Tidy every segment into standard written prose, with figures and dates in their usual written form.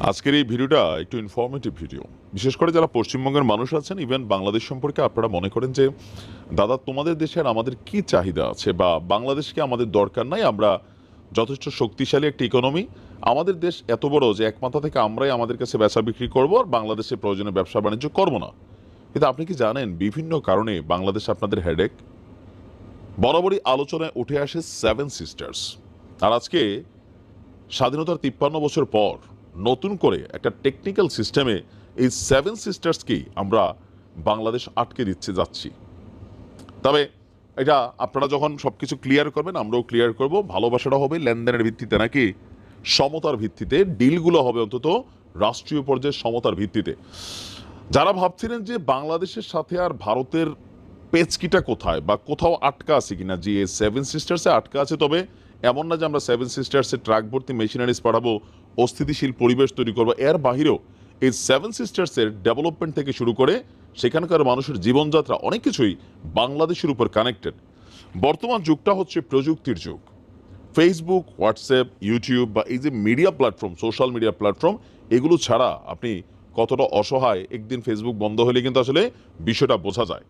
আজকের এই ভিডিওটা একটু ইনফরমেটিভ ভিডিও। বিশেষ করে যারা পশ্চিমবঙ্গের মানুষ আছেন, ইভেন বাংলাদেশ সম্পর্কে আপনারা মনে করেন যে দাদা তোমাদের দেশে আর আমাদের কি চাহিদা আছে, বা বাংলাদেশকে আমাদের দরকার নাই, আমরা যথেষ্ট শক্তিশালী একটা ইকোনমি, আমাদের দেশ এত বড় যে এক মাথা থেকে আমরাই আমাদের কাছে বেচা বিক্রি করবো আর বাংলাদেশে প্রয়োজনে ব্যবসা বাণিজ্য করবো না। কিন্তু আপনি কি জানেন বিভিন্ন কারণে বাংলাদেশ আপনাদের হেডেক? বরাবরই আলোচনায় উঠে আসে সেভেন সিস্টার্স। আর আজকে স্বাধীনতার 53 বছর পর নতুন করে একটা টেকনিক্যাল সিস্টেমে এই সেভেন সিস্টার্সকেই আমরা বাংলাদেশ আটকে দিচ্ছে যাচ্ছি। তবে এটা আপনারা যখন সবকিছু ক্লিয়ার করবেন আমরাও ক্লিয়ার করব। ভালোবাসাটা হবে লেনদেনের ভিত্তিতে নাকি সমতার ভিত্তিতে? ডিলগুলো হবে অন্তত রাষ্ট্রীয় পর্যায়ে সমতার ভিত্তিতে। যারা ভাবছিলেন যে বাংলাদেশের সাথে আর ভারতের পেচকিটা কোথায় বা কোথাও আটকা আছে কিনা, যে সেভেন সিস্টার্সে আটকা আছে, তবে এমন না যে আমরা সেভেন সিস্টার্সে ট্রাক ভর্তি মেশিনারিজ পাঠাবো, অস্থিতিশীল পরিবেশ তৈরি করবো। এর বাহিরেও এই সেভেন সিস্টার্সের ডেভেলপমেন্ট থেকে শুরু করে সেখানকার মানুষের জীবনযাত্রা অনেক কিছুই বাংলাদেশের উপর কানেক্টেড। বর্তমান যুগটা হচ্ছে প্রযুক্তির যুগ। ফেসবুক, হোয়াটসঅ্যাপ, ইউটিউব বা এই যে media platform, social media platform, এগুলো ছাড়া আপনি কতটা অসহায়, একদিন ফেসবুক বন্ধ হলে কিন্তু আসলে বিষয়টা বোঝা যায়।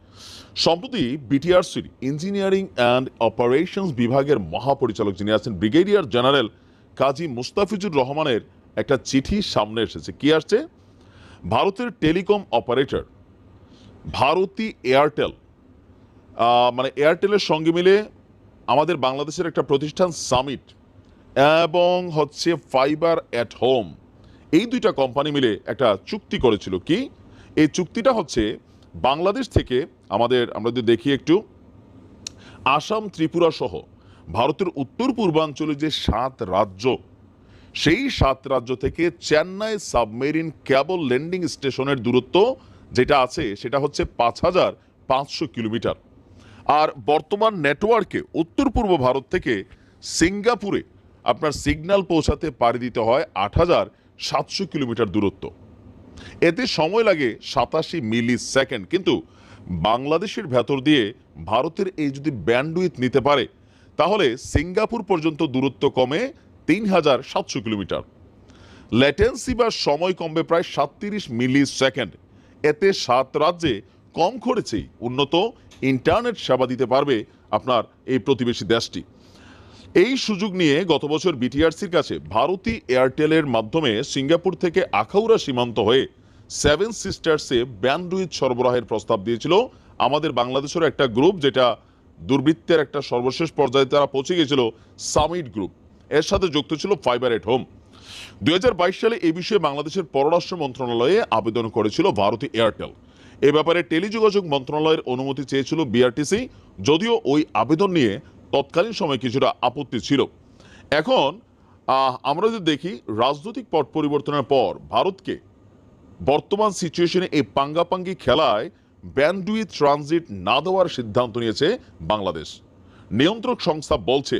সম্প্রতি বিটিআরসির ইঞ্জিনিয়ারিং অ্যান্ড অপারেশনস বিভাগের মহাপরিচালক যিনি আছেন ব্রিগেডিয়ার জেনারেল কাজী মুস্তাফিজুর রহমানের একটা চিঠি সামনে এসেছে। কি আসছে? ভারতের টেলিকম অপারেটর ভারতী এয়ারটেল, মানে এয়ারটেলের সঙ্গে মিলে আমাদের বাংলাদেশের একটা প্রতিষ্ঠান সামিট এবং হচ্ছে ফাইবার অ্যাট হোম, এই দুইটা কোম্পানি মিলে একটা চুক্তি করেছিল। কি এই চুক্তিটা হচ্ছে? বাংলাদেশ থেকে আমরা যদি দেখি একটু, আসাম, ত্রিপুরা সহ ভারতের উত্তর পূর্বাঞ্চলে যে 7 রাজ্য, সেই 7 রাজ্য থেকে চেন্নাই সাবমেরিন কেবল ল্যান্ডিং স্টেশনের দূরত্ব যেটা আছে সেটা হচ্ছে 5,500 কিলোমিটার। আর বর্তমান নেটওয়ার্কে উত্তর পূর্ব ভারত থেকে সিঙ্গাপুরে আপনার সিগন্যাল পৌঁছাতে পাড়ি দিতে হয় 8,700 কিলোমিটার দূরত্ব। এতে সময় লাগে 87 মিলি সেকেন্ড। কিন্তু বাংলাদেশের ভেতর দিয়ে ভারতের এই যদি ব্যান্ডউইথ নিতে পারে, তাহলে সিঙ্গাপুর পর্যন্ত দূরত্ব কমে 3,700 কিলোমিটার। ল্যাটেন্সি বা সময় কমবে প্রায় 37 মিলি সেকেন্ড। এতে 7 রাজ্যে কম খরচেই উন্নত ইন্টারনেট সেবা দিতে পারবে আপনার এই প্রতিবেশী দেশটি। এই সুযোগ নিয়ে গত বছর বিটিআরসির কাছে ভারতী এয়ারটেলের মাধ্যমে সিঙ্গাপুর থেকে আখাউড়া সীমান্ত হয়ে সেভেন সিস্টার্সে ব্যান্ডউইথ সরবরাহের প্রস্তাব দিয়েছিল আমাদের বাংলাদেশের একটা গ্রুপ, যেটা দুর্বৃত্তের একটা সর্বশেষ পর্যায়ে তারা পৌঁছে গিয়েছিল, সামিট গ্রুপ। এর সাথে যুক্ত ছিল ফাইবার এট হোম। 2022 সালে এই বিষয়ে বাংলাদেশের পররাষ্ট্র মন্ত্রণালয়ে আবেদন করেছিল ভারতী এয়ারটেল। এ ব্যাপারে টেলিযোগাযোগ মন্ত্রণালয়ের অনুমতি চেয়েছিল বিআরটিসি, যদিও ওই আবেদন নিয়ে তৎকালীন সময়ে কিছুটা আপত্তি ছিল। এখন আমরা যদি দেখি রাজনৈতিক পট পরিবর্তনের পর ভারতকে বর্তমান সিচুয়েশনে এই পাঙ্গাপাঙ্গি খেলায় ব্যান্ডউইথ ট্রানজিট না দেওয়ার সিদ্ধান্ত নিয়েছে বাংলাদেশ। নিয়ন্ত্রক সংস্থা বলছে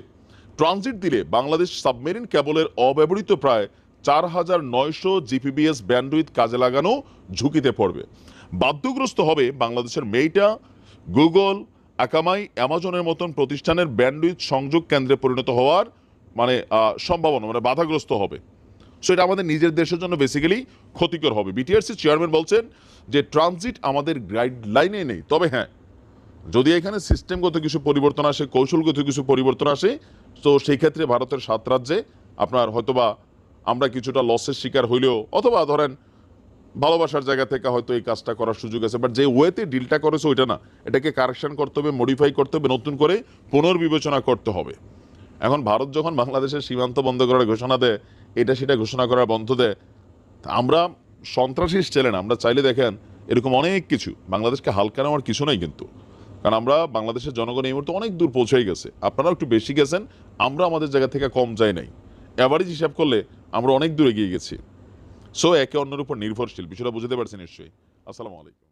ট্রানজিট দিলে বাংলাদেশ সাবমেরিন কেবলের অব্যবহৃত প্রায় 4,900 জিপিবিএস ব্যান্ডউইথ কাজে লাগানো ঝুঁকিতে পড়বে। বাধ্যগ্রস্ত হবে বাংলাদেশের মেইটা, গুগল, আকামাই, অ্যামাজনের মতন প্রতিষ্ঠানের ব্যান্ডউইথ সংযোগ কেন্দ্রে পরিণত হওয়ার সম্ভাবনা, বাধাগ্রস্ত হবে। সো এটা আমাদের নিজের দেশের জন্য বেসিক্যালি ক্ষতিকর হবে। বিটিআরসি চেয়ারম্যান বলছেন যে ট্রানজিট আমাদের গাইডলাইনে নেই, তবে হ্যাঁ, যদি এখানে সিস্টেমগত কিছু পরিবর্তন আসে, কৌশলগত কিছু পরিবর্তন আসে, তো সেই ক্ষেত্রে ভারতের 7 রাজ্যে আপনার হয়তোবা আমরা কিছুটা লসের শিকার হইলেও, অথবা ধরেন ভালোবাসার জায়গা থেকে হয়তো এই কাজটা করার সুযোগ আছে, বাট যে ওয়েতে ডিলটা করেছে ওইটা না। এটাকে কারেকশন করতে হবে, মডিফাই করতে হবে, নতুন করে পুনর্বিবেচনা করতে হবে। এখন ভারত যখন বাংলাদেশের সীমান্ত বন্ধ করার ঘোষণা দেয়, এটা সেটা ঘোষণা করার বন্ধ দেয়, আমরা সন্ত্রাসী চ্যালেঞ্জ আমরা চাইলে দেখেন এরকম অনেক কিছু, বাংলাদেশকে হালকা নেওয়ার কিছু নাই কিন্তু। কারণ আমরা বাংলাদেশের জনগণ এই মুহূর্তে অনেক দূর পৌঁছে গেছে, আপনারাও একটু বেশি গেছেন, আমরা আমাদের জায়গা থেকে কম যাই নাই। অ্যাভারেজ হিসাব করলে আমরা অনেক দূর এগিয়ে গেছি। সো একে অন্যের উপর নির্ভরশীল, বিষয়টা বুঝতে পারছি নিশ্চয়ই। আসসালামু আলাইকুম।